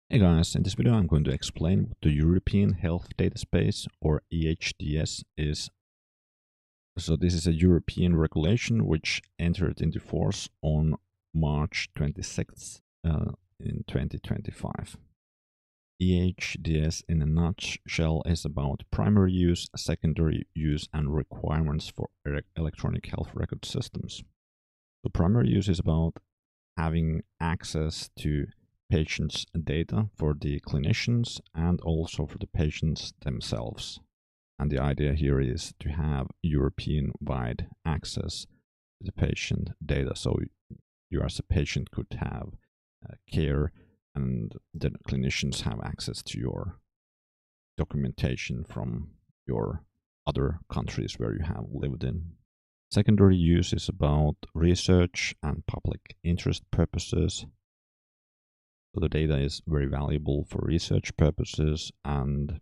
Hey guys, in this video I'm going to explain what the European Health Data Space, or EHDS, is. So this is a European regulation which entered into force on March 26th in 2025. EHDS in a nutshell is about primary use, secondary use and requirements for electronic health record systems. So primary use is about having access to patients' data for the clinicians and also for the patients themselves. And the idea here is to have European-wide access to the patient data. So you as a patient could have care and the clinicians have access to your documentation from your other countries where you have lived in. Secondary use is about research and public interest purposes. So the data is very valuable for research purposes, and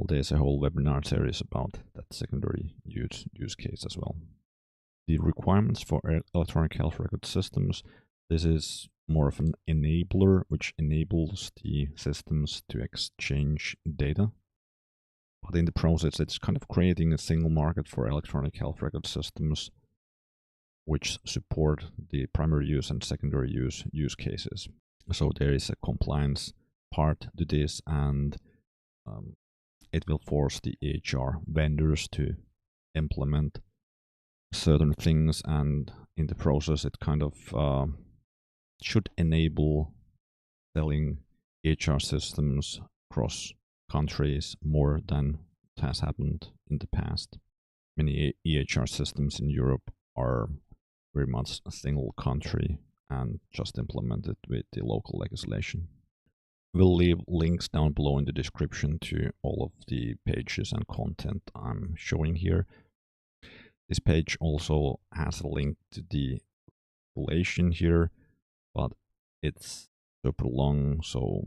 there's a whole webinar series about that secondary use case as well. The requirements for electronic health record systems, this is more of an enabler which enables the systems to exchange data. But in the process, it's kind of creating a single market for electronic health record systems which support the primary use and secondary use cases. So there is a compliance part to this, and it will force the EHR vendors to implement certain things, and in the process it kind of should enable selling EHR systems across countries more than has happened in the past. Many EHR systems in Europe are very much a single country and just implemented with the local legislation. We'll leave links down below in the description to all of the pages and content I'm showing here. This page also has a link to the regulation here, but it's super long, so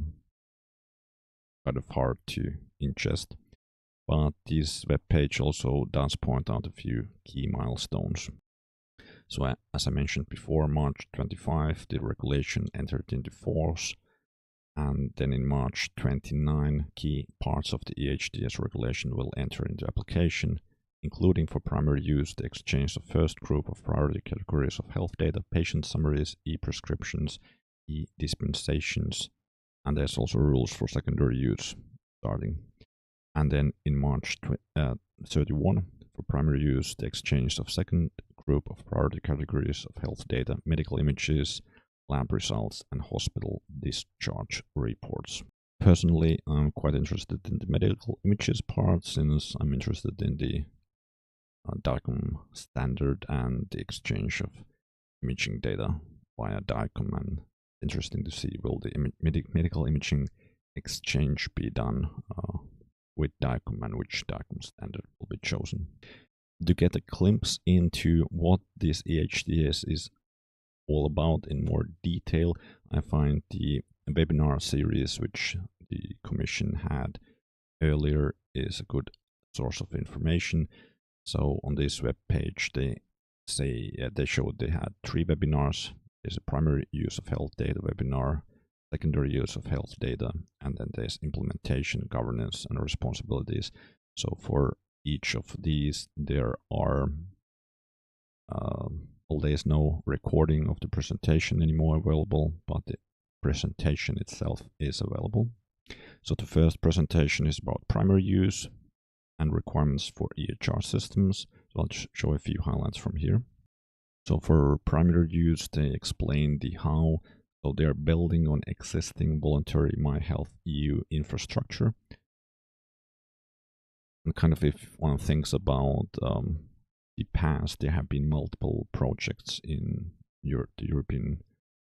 kind of hard to ingest. But this web page also does point out a few key milestones. So as I mentioned before, March 25, the regulation entered into force. And then in March 29, key parts of the EHDS regulation will enter into application, including for primary use, the exchange of first group of priority categories of health data, patient summaries, e-prescriptions, e-dispensations, and there's also rules for secondary use starting. And then in March 31, for primary use, the exchange of second group of priority categories of health data, medical images, lab results, and hospital discharge reports. Personally, I'm quite interested in the medical images part, since I'm interested in the DICOM standard and the exchange of imaging data via DICOM, and interesting to see will the medical imaging exchange be done with DICOM and which DICOM standard will be chosen. To get a glimpse into what this EHDS is all about in more detail, I find the webinar series which the Commission had earlier is a good source of information. So on this web page they showed they had 3 webinars. There's a primary use of health data webinar, secondary use of health data, and then there's implementation, governance, and responsibilities. So for each of these there are there's no recording of the presentation anymore available, but the presentation itself is available. So the first presentation is about primary use and requirements for EHR systems. So I'll show a few highlights from here. So for primary use, they explain the how. So they're building on existing voluntary MyHealth EU infrastructure. And kind of if one thinks about the past, there have been multiple projects in the European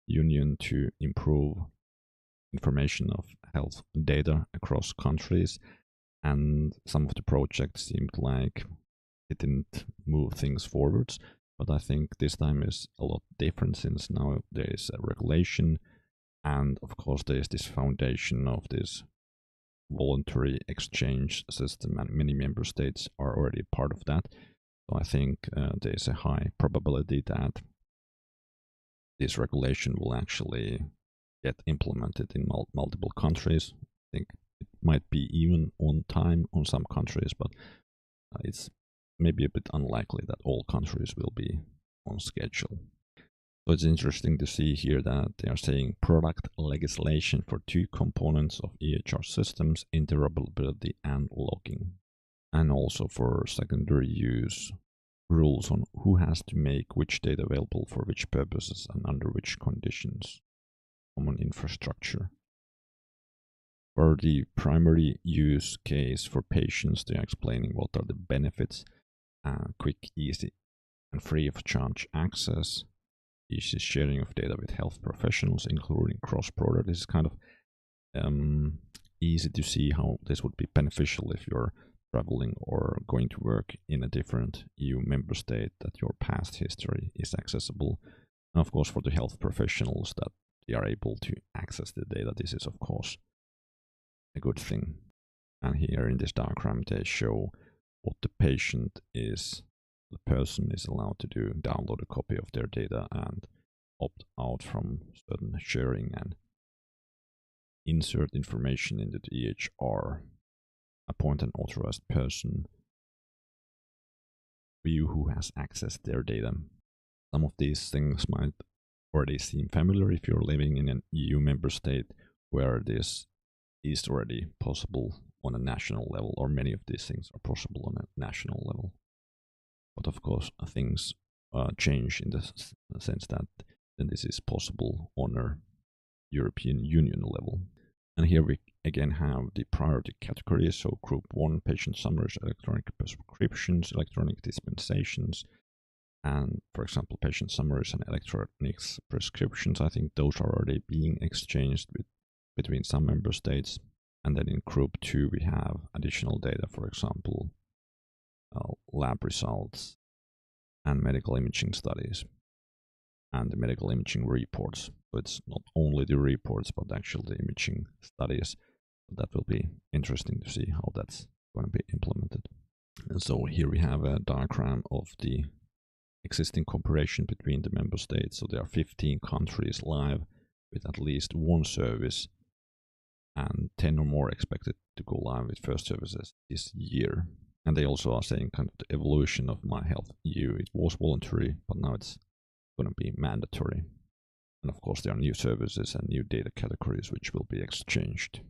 Union to improve information of health data across countries, and some of the projects seemed like it didn't move things forwards. But I think this time is a lot different, since now there is a regulation, and of course there is this foundation of this voluntary exchange system, and many member states are already part of that. So I think there is a high probability that this regulation will actually get implemented in multiple countries. I think it might be even on time on some countries, but it's maybe a bit unlikely that all countries will be on schedule. So it's interesting to see here that they are saying product legislation for two components of EHR systems, interoperability and logging, and also for secondary use, rules on who has to make which data available for which purposes and under which conditions, common infrastructure. For the primary use case for patients, they are explaining what are the benefits, quick, easy, and free of charge access, easy sharing of data with health professionals, including cross-border. This is kind of easy to see how this would be beneficial if you're traveling or going to work in a different EU member state, that your past history is accessible. And of course, for the health professionals, that they are able to access the data. This is, of course, a good thing. And here in this diagram, they show what the patient is. The person is allowed to do, download a copy of their data and opt out from certain sharing and insert information into the EHR, appoint an authorized person, view who has accessed their data. Some of these things might already seem familiar if you're living in an EU member state where this is already possible on a national level, or many of these things are possible on a national level. But of course, things change in the sense that then this is possible on a European Union level. And here we again have the priority categories. So group 1, patient summaries, electronic prescriptions, electronic dispensations, and for example, patient summaries and electronic prescriptions. I think those are already being exchanged between some member states. And then in group 2, we have additional data, for example, lab results and medical imaging studies and the medical imaging reports. So it's not only the reports, but actually the imaging studies. That will be interesting to see how that's going to be implemented. And so here we have a diagram of the existing cooperation between the member states. So there are 15 countries live with at least one service, and 10 or more expected to go live with first services this year. And they also are saying kind of the evolution of My Health EU. It was voluntary, but now it's going to be mandatory. And of course, there are new services and new data categories which will be exchanged.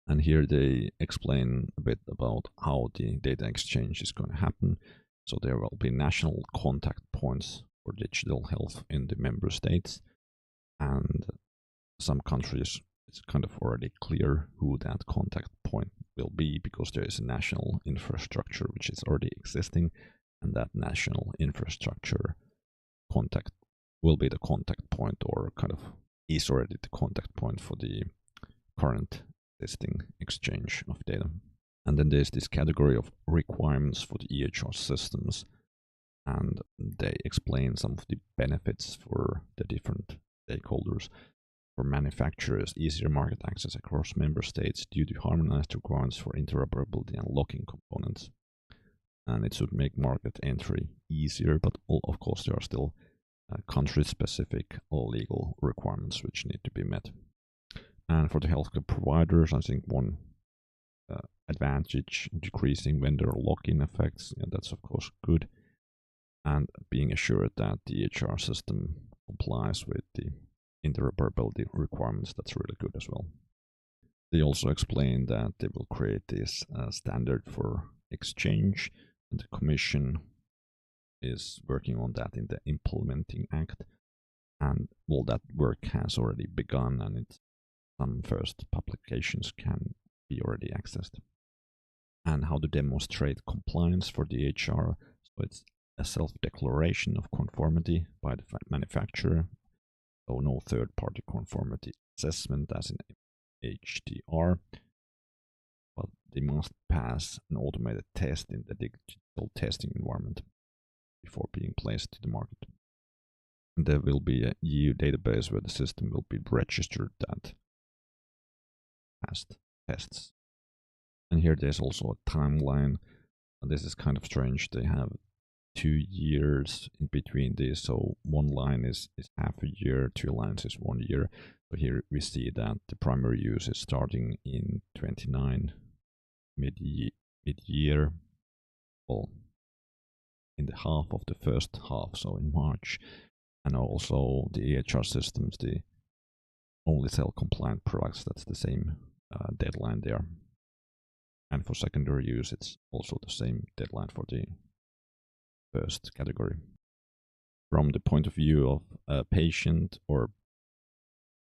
And here they explain a bit about how the data exchange is going to happen. So there will be national contact points for digital health in the member states. And some countries, it's kind of already clear who that contact point will be, because there is a national infrastructure which is already existing, and that national infrastructure contact will be the contact point, or kind of is already the contact point for the current existing exchange of data. And then there's this category of requirements for the EHR systems, and they explain some of the benefits for the different stakeholders. For manufacturers, easier market access across member states due to harmonized requirements for interoperability and locking components. And it should make market entry easier, but of course there are still country-specific legal requirements which need to be met. And for the healthcare providers, I think one advantage, decreasing vendor lock-in effects, and that's of course good. And being assured that the EHR system complies with the interoperability requirements, that's really good as well. They also explain that they will create this standard for exchange, and the Commission is working on that in the Implementing Act, and all that work has already begun, and some first publications can be already accessed. And how to demonstrate compliance for the EHR, so it's a self-declaration of conformity by the manufacturer. So no third-party conformity assessment as in HDR, but they must pass an automated test in the digital testing environment before being placed to the market. And there will be a EU database where the system will be registered that passed tests. And here there's also a timeline. And this is kind of strange. They have 2 years in between this, so one line is half a year, 2 lines is 1 year. So here we see that the primary use is starting in 29 mid-year, well, in the half of the first half, so in March. And also the EHR systems, they only sell compliant products. That's the same deadline there. And for secondary use, it's also the same deadline for the first category. From the point of view of a patient, or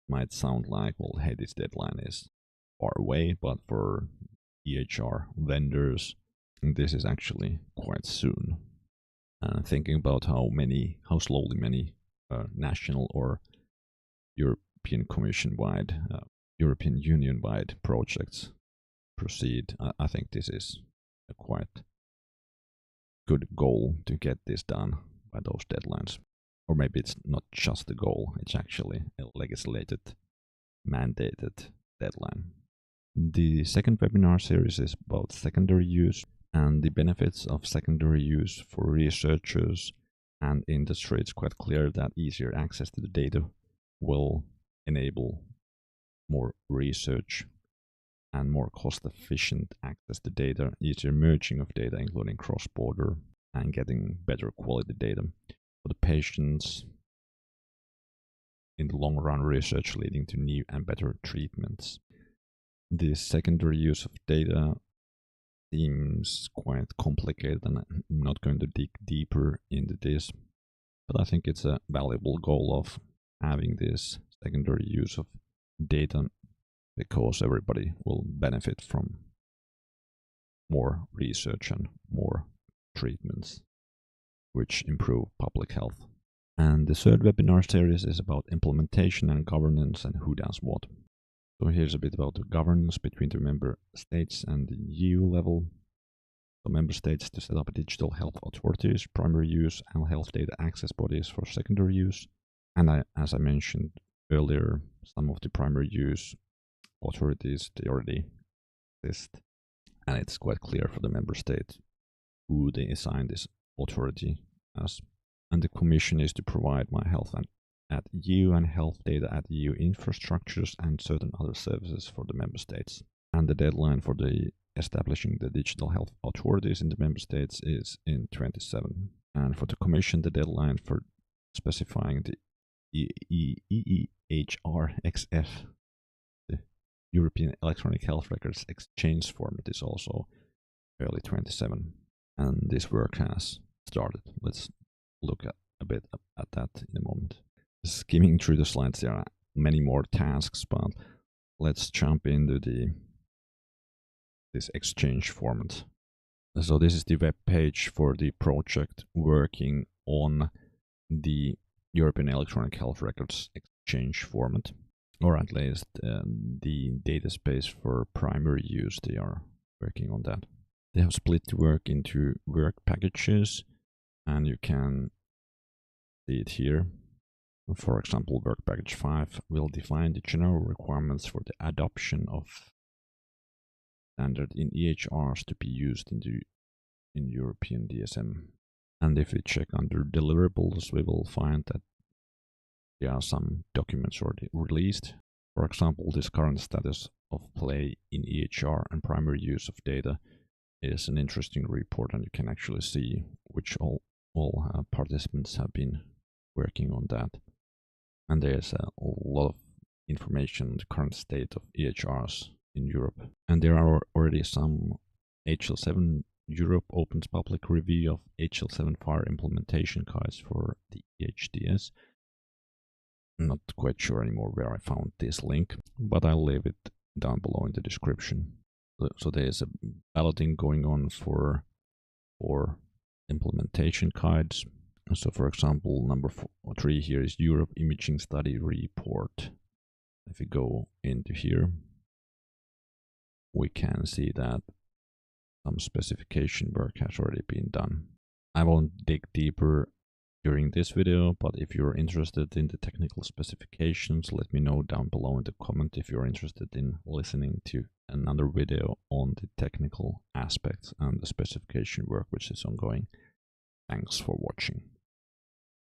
might sound like, well, hey, this deadline is far away, but for EHR vendors, this is actually quite soon. Thinking about how slowly many national or European Commission-wide, European Union-wide projects proceed, I think this is a quite good goal to get this done by those deadlines. Or maybe it's not just a goal, it's actually a legislated, mandated deadline. The second webinar series is about secondary use and the benefits of secondary use for researchers and industry. It's quite clear that easier access to the data will enable more research and more cost-efficient access to data, easier merging of data, including cross-border, and getting better quality data for the patients. In the long run, research leading to new and better treatments. The secondary use of data seems quite complicated, and I'm not going to dig deeper into this, but I think it's a valuable goal of having this secondary use of data, because everybody will benefit from more research and more treatments, which improve public health. And the third webinar series is about implementation and governance and who does what. So here's a bit about the governance between the member states and the EU level. So member states to set up digital health authorities, primary use, and health data access bodies for secondary use. And as I mentioned earlier, some of the primary use authorities, they already exist, and it's quite clear for the member state who they assign this authority as. And the Commission is to provide my health at EU and health data at EU infrastructures and certain other services for the member states. And the deadline for the establishing the digital health authorities in the member states is in 27. And for the Commission, the deadline for specifying the EHRXF, the European Electronic Health Records Exchange format, is also early 27. And this work has started. Let's look at a bit at that in a moment. Skimming through the slides, there are many more tasks, but let's jump into this exchange format. So this is the web page for the project working on the European Electronic Health Records Exchange format, or at least the data space for primary use. They are working on that. They have split the work into work packages, and you can see it here. For example, work package 5 will define the general requirements for the adoption of standard in EHRs to be used in European DSM. And if we check under deliverables, we will find that there are some documents already released. For example, this current status of play in EHR and primary use of data is an interesting report, and you can actually see which all participants have been working on that. And there's a lot of information on the current state of EHRs in Europe. And there are already some HL7 Europe opens public review of HL7 FAR implementation guides for the EHDS. I'm not quite sure anymore where I found this link, but I'll leave it down below in the description. So there's a balloting going on for implementation guides. So for example, number 3 here is Europe Imaging Study Report. If we go into here, we can see that some specification work has already been done. I won't dig deeper during this video, but if you're interested in the technical specifications, let me know down below in the comment if you're interested in listening to another video on the technical aspects and the specification work which is ongoing. Thanks for watching.